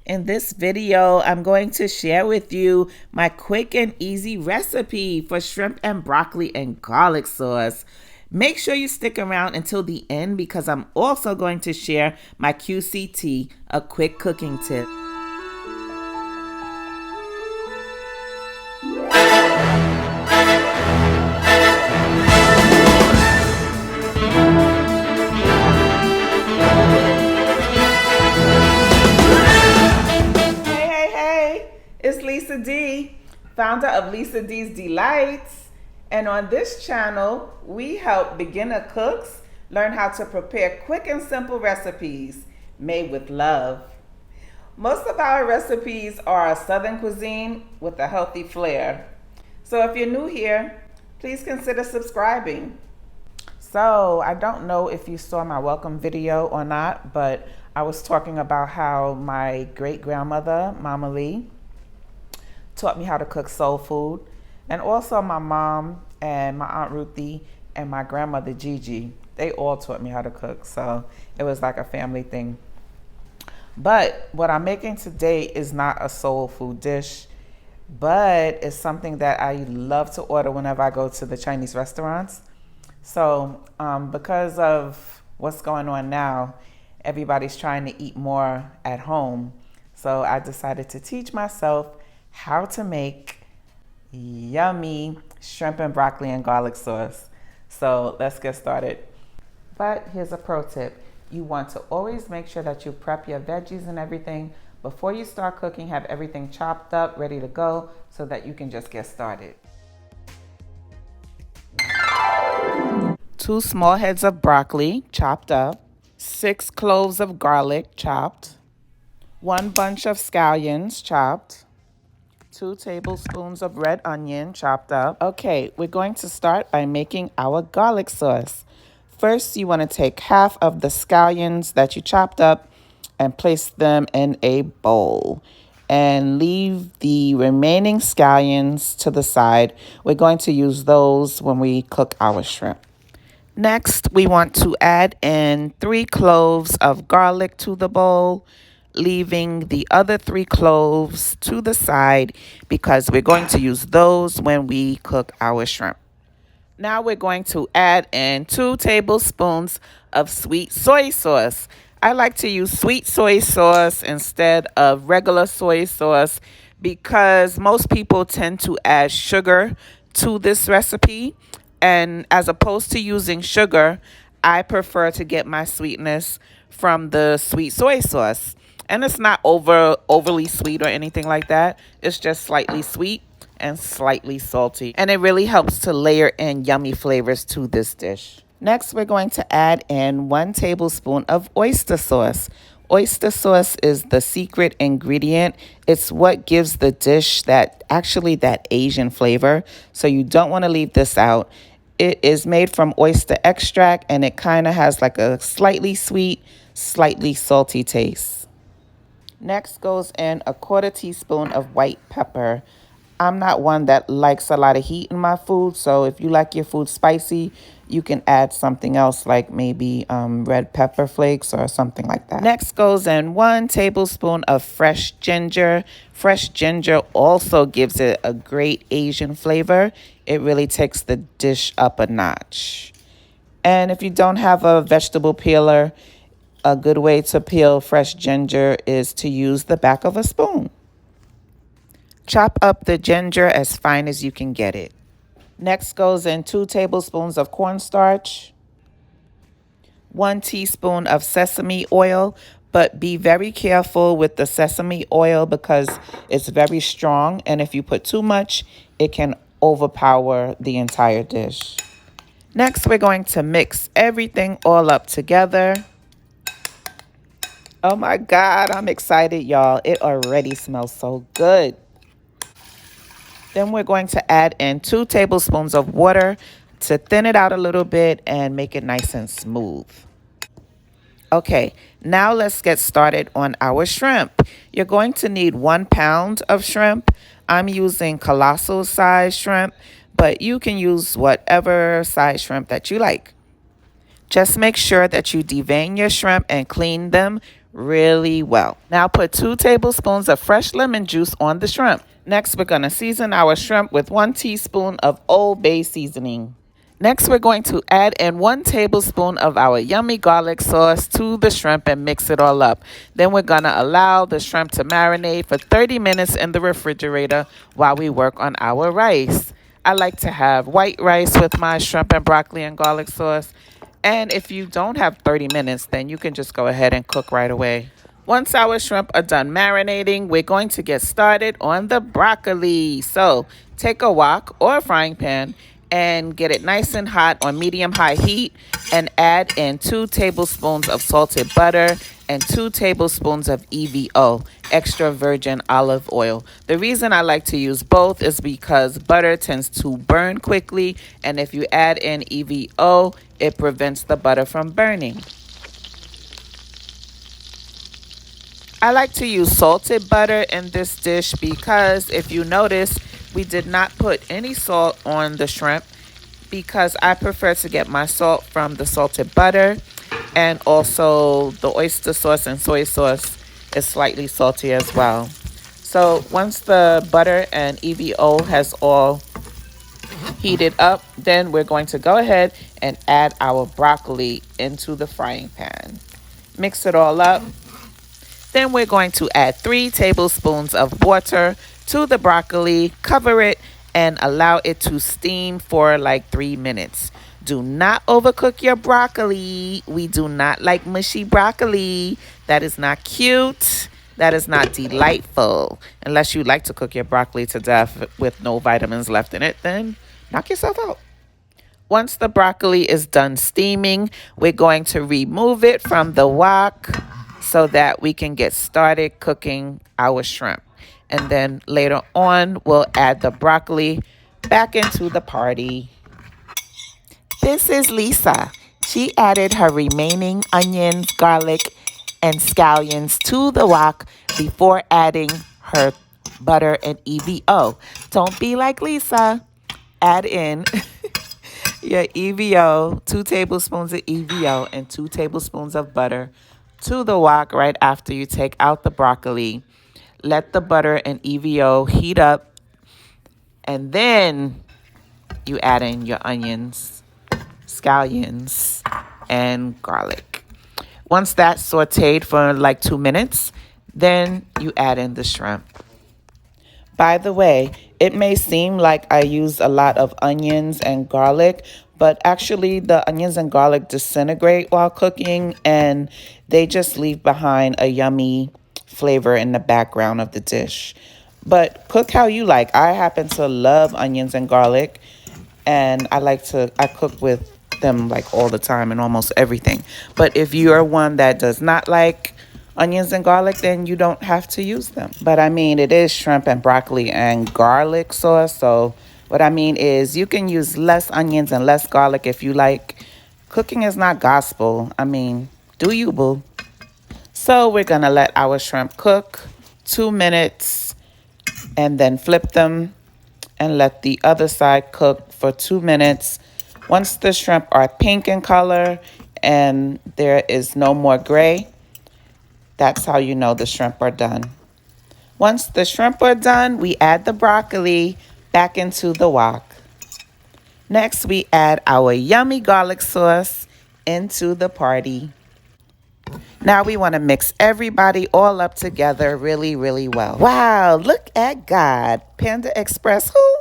In this video, I'm going to share with you my quick and easy recipe for shrimp and broccoli and garlic sauce. Make sure you stick around until the end because I'm also going to share my QCT, a quick cooking tip. It's Lisa D, founder of Lisa D's Delights. And on this channel, we help beginner cooks learn how to prepare quick and simple recipes made with love. Most of our recipes are Southern cuisine with a healthy flair. So if you're new here, please consider subscribing. So I don't know if you saw my welcome video or not, but I was talking about how my great-grandmother, Mama Lee, taught me how to cook soul food, and also my mom and my Aunt Ruthie and my grandmother Gigi, they all taught me how to cook, so it was like a family thing. But what I'm making today is not a soul food dish, but it's something that I love to order whenever I go to the Chinese restaurants. So because of what's going on now, everybody's trying to eat more at home, so I decided to teach myself how to make yummy shrimp and broccoli and garlic sauce. So let's get started. But here's a pro tip. You want to always make sure that you prep your veggies and everything before you start cooking. Have everything chopped up, ready to go, so that you can just get started. 2 small heads of broccoli chopped up, 6 cloves of garlic chopped, 1 bunch of scallions chopped, 2 tablespoons of red onion chopped up. Okay, we're going to start by making our garlic sauce. First, you want to take half of the scallions that you chopped up and place them in a bowl. And leave the remaining scallions to the side. We're going to use those when we cook our shrimp. Next, we want to add in 3 cloves of garlic to the bowl, leaving the other 3 cloves to the side because we're going to use those when we cook our shrimp. Now we're going to add in 2 tablespoons of sweet soy sauce. I like to use sweet soy sauce instead of regular soy sauce because most people tend to add sugar to this recipe. And as opposed to using sugar, I prefer to get my sweetness from the sweet soy sauce. And it's not overly sweet or anything like that. It's just slightly sweet and slightly salty. And it really helps to layer in yummy flavors to this dish. Next, we're going to add in 1 tablespoon of oyster sauce. Oyster sauce is the secret ingredient. It's what gives the dish that Asian flavor. So you don't want to leave this out. It is made from oyster extract and it kind of has like a slightly sweet, slightly salty taste. Next goes in a 1/4 teaspoon of white pepper. I'm not one that likes a lot of heat in my food, so if you like your food spicy, you can add something else like maybe red pepper flakes or something like that. Next goes in 1 tablespoon of fresh ginger. Fresh ginger also gives it a great Asian flavor. It really takes the dish up a notch. And if you don't have a vegetable peeler, a good way to peel fresh ginger is to use the back of a spoon. Chop up the ginger as fine as you can get it. Next goes in 2 tablespoons of cornstarch, 1 teaspoon of sesame oil, but be very careful with the sesame oil because it's very strong, and if you put too much, it can overpower the entire dish. Next, we're going to mix everything all up together. Oh my God, I'm excited, y'all. It already smells so good. Then we're going to add in 2 tablespoons of water to thin it out a little bit and make it nice and smooth. Okay, now let's get started on our shrimp. You're going to need 1 pound of shrimp. I'm using colossal size shrimp, but you can use whatever size shrimp that you like. Just make sure that you devein your shrimp and clean them really well. Now put 2 tablespoons of fresh lemon juice on the shrimp. Next, we're going to season our shrimp with 1 teaspoon of Old Bay seasoning. Next, we're going to add in 1 tablespoon of our yummy garlic sauce to the shrimp and mix it all up. Then we're going to allow the shrimp to marinate for 30 minutes in the refrigerator while we work on our rice. I like to have white rice with my shrimp and broccoli and garlic sauce. And if you don't have 30 minutes, then you can just go ahead and cook right away. Once our shrimp are done marinating, we're going to get started on the broccoli. So take a wok or a frying pan and get it nice and hot on medium-high heat and add in 2 tablespoons of salted butter and 2 tablespoons of EVO, extra virgin olive oil. The reason I like to use both is because butter tends to burn quickly, and if you add in EVO, it prevents the butter from burning. I like to use salted butter in this dish because if you notice, we did not put any salt on the shrimp because I prefer to get my salt from the salted butter, and also the oyster sauce and soy sauce is slightly salty as well. So once the butter and EVO has all heated up, then we're going to go ahead and add our broccoli into the frying pan. Mix it all up. Then we're going to add 3 tablespoons of water to the broccoli, cover it, and allow it to steam for like 3 minutes. Do not overcook your broccoli. We do not like mushy broccoli. That is not cute. That is not delightful. Unless you like to cook your broccoli to death with no vitamins left in it, then knock yourself out. Once the broccoli is done steaming, we're going to remove it from the wok so that we can get started cooking our shrimp. And then later on, we'll add the broccoli back into the party. This is Lisa. She added her remaining onions, garlic, and scallions to the wok before adding her butter and EVO. Don't be like Lisa. Add in your EVO, 2 tablespoons of EVO and 2 tablespoons of butter to the wok right after you take out the broccoli. Let the butter and EVO heat up, and then you add in your onions, scallions, and garlic. Once that's sauteed for like 2 minutes, then you add in the shrimp. By the way, it may seem like I use a lot of onions and garlic, but actually the onions and garlic disintegrate while cooking, and they just leave behind a yummy flavor in the background of the dish. But cook how you like. I happen to love onions and garlic, and I cook with them like all the time and almost everything. But if you're one that does not like onions and garlic, then you don't have to use them. But I mean, it is shrimp and broccoli and garlic sauce, so what I mean is you can use less onions and less garlic if you like. Cooking is not gospel. I mean, do you, boo? So we're gonna let our shrimp cook 2 minutes and then flip them and let the other side cook for 2 minutes. Once the shrimp are pink in color and there is no more gray, that's how you know the shrimp are done. Once the shrimp are done, we add the broccoli back into the wok. Next, we add our yummy garlic sauce into the party. Now we want to mix everybody all up together really, really well. Wow, look at God. Panda Express, who?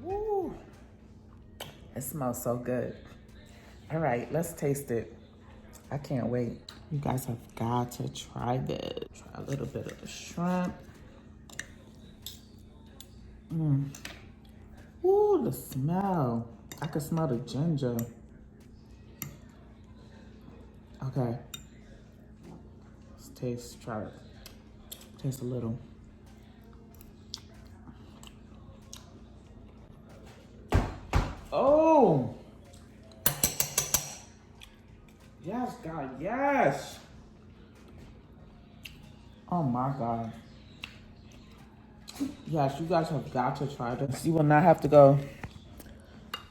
Woo. It smells so good. All right, let's taste it. I can't wait. You guys have got to try this. Try a little bit of the shrimp. Ooh, the smell. I can smell the ginger. Okay. Let's try it. Taste a little. Oh! Yes, God, yes! Oh my God. Yes, you guys have got to try this. You will not have to go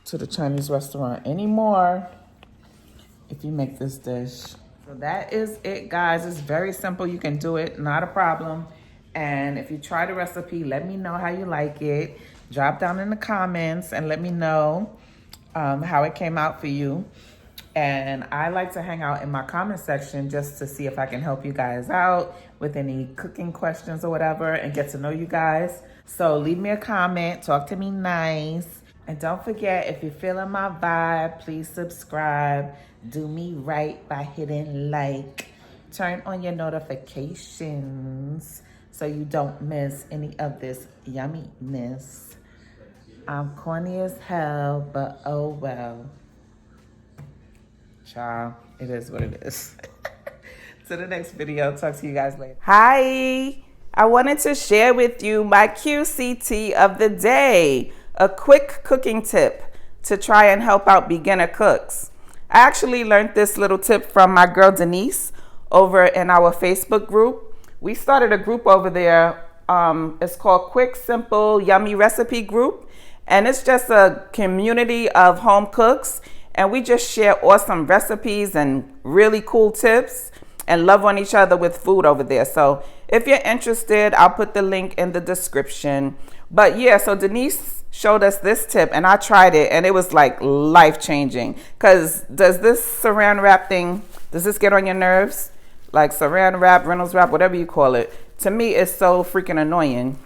to the Chinese restaurant anymore if you make this dish. So that is it, guys. It's very simple. You can do it, not a problem. And if you try the recipe, let me know how you like it. Drop down in the comments and let me know how it came out for you. And I like to hang out in my comment section just to see if I can help you guys out with any cooking questions or whatever and get to know you guys. So leave me a comment, talk to me nice. And don't forget, if you're feeling my vibe, please subscribe. Do me right by hitting like. Turn on your notifications so you don't miss any of this yumminess. I'm corny as hell, but oh well. Child, it is what it is. To the next video. Talk to you guys later. Hi. I wanted to share with you my QCT of the day. A quick cooking tip to try and help out beginner cooks. I actually learned this little tip from my girl Denise over in our Facebook group. We started a group over there. It's called Quick, Simple, Yummy Recipe Group. And it's just a community of home cooks. And we just share awesome recipes and really cool tips and love on each other with food over there. So if you're interested, I'll put the link in the description. But yeah, so Denise showed us this tip and I tried it and it was like life-changing. Because does this saran wrap thing, does this get on your nerves? Like saran wrap, Reynolds wrap, whatever you call it. To me, it's so freaking annoying.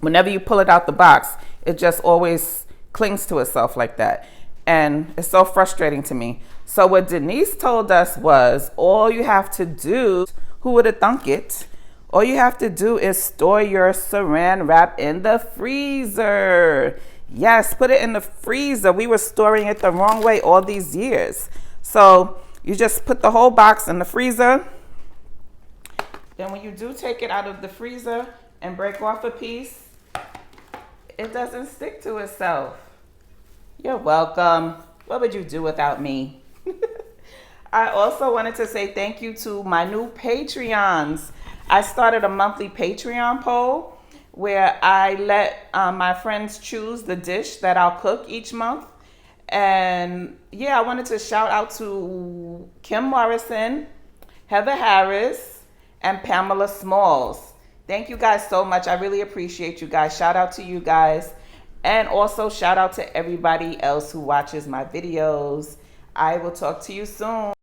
Whenever you pull it out the box, it just always clings to itself like that. And it's so frustrating to me. So what Denise told us was, all you have to do, who would have thunk it? All you have to do is store your saran wrap in the freezer. Yes, put it in the freezer. We were storing it the wrong way all these years. So you just put the whole box in the freezer. Then when you do take it out of the freezer and break off a piece, it doesn't stick to itself. You're welcome. What would you do without me? I also wanted to say thank you to my new Patreons. I started a monthly Patreon poll where I let my friends choose the dish that I'll cook each month. And yeah, I wanted to shout out to Kim Morrison, Heather Harris, and Pamela Smalls. Thank you guys so much. I really appreciate you guys. Shout out to you guys. And also shout out to everybody else who watches my videos. I will talk to you soon.